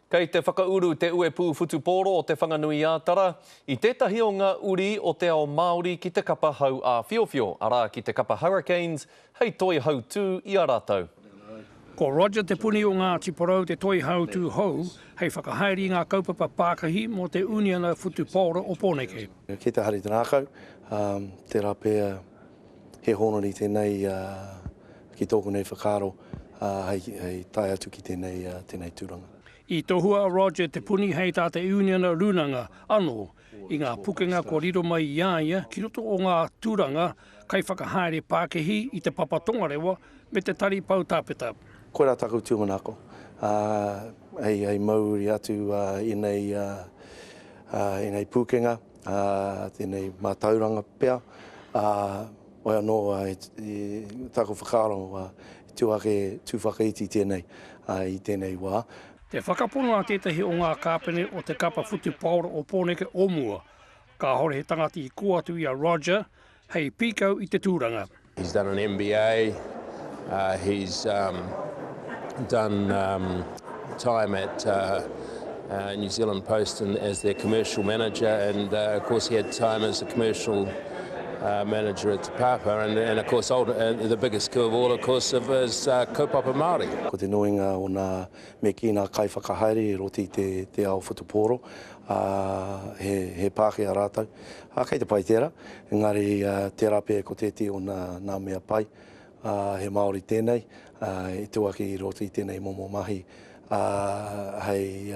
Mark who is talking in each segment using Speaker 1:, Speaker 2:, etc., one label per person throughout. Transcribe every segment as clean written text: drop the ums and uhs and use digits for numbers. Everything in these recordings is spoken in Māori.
Speaker 1: Kei te whakauru te uepu futuporo o te whanganui ātara, i tētahi o ngā uri o te ao Māori ki te kapa hau a Whiowhio, arā ki te kapa Hurricanes, hei toi hau tū i a rātou.
Speaker 2: Ko Roger te puni o ngā tiporau te toi hau tū hou, hei whakahaere ngā kaupapa Pākahi mo te uniana futuporo o Pōneke.
Speaker 3: Ki te hari tanākau, te rā pēr he honori tēnei ki tōku nei whakaro, hei tai atu ki tēnei tūranga.
Speaker 2: I tohua Roger te puni hei tā te uniana runanga anō i ngā pukenga ko riro mai i āia ki roto o ngā tūranga kai whakahaere Pākahi i te papatongarewa me te tari pau tāpeta.
Speaker 3: Koe rā tākou tūmanako. Hei mauri atu i nei pukenga, tēnei mātauranga pēr. Oi anō tākou whakaro tūwhakaiti tēnei i tēnei wā.
Speaker 2: Te whakapono a tētahi o ngā kāpene o te kapa futuporo o Pōneke o mua. Ka hore he tangati i kua atu i a Roger, hei pīkau i te tūranga.
Speaker 4: He's done an MBA, he's done time at New Zealand Post as their commercial manager, and of course he had time as a commercial manager at Te Papa, and of course the biggest skill of all, of course, is kaupapa Māori.
Speaker 3: Ko te nuinga o nā me ki nā kai whakahaere i roti te ao futuporo, he Pākehā rātou. Kei te pai tērā, engari te rape ko tēti o nā mea pai, he Māori tēnei, i tuaki i roti tēnei momo mahi, hei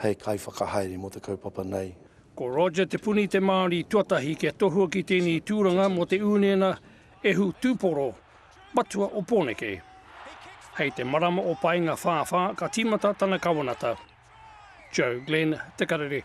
Speaker 3: kai whakahaere mo te kaupapa nei.
Speaker 2: Ko Roger te puni te Māori tuatahi kia tohua ki tēnei tūranga mo te uniana ehu tūporo, matua o Pōneke. Hei te marama o painga whāwha ka tīmata tana kawanata. Joe Glenn, Te Karere.